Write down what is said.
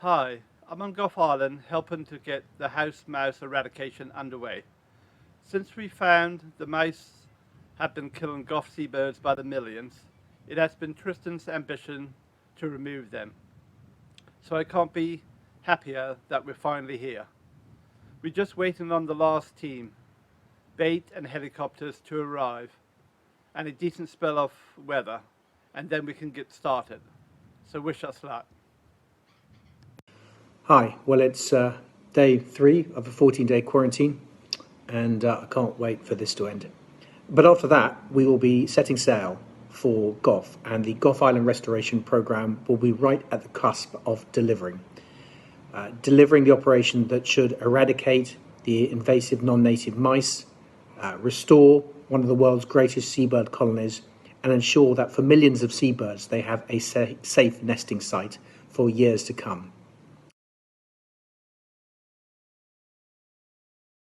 Hi, I'm on Gough Island helping to get the house mouse eradication underway. Since we found the mice have been killing Gough seabirds by the millions, it has been Tristan's ambition to remove them. So I can't be happier that we're finally here. We're just waiting on the last team, bait and helicopters to arrive, and a decent spell of weather, and then we can get started. So wish us luck. Hi, well, it's day 3 of a 14-day quarantine, and I can't wait for this to end. But after that, we will be setting sail for Gough, and the Gough Island Restoration Programme will be right at the cusp of delivering the operation that should eradicate the invasive non-native mice, restore one of the world's greatest seabird colonies, and ensure that for millions of seabirds they have a safe nesting site for years to come.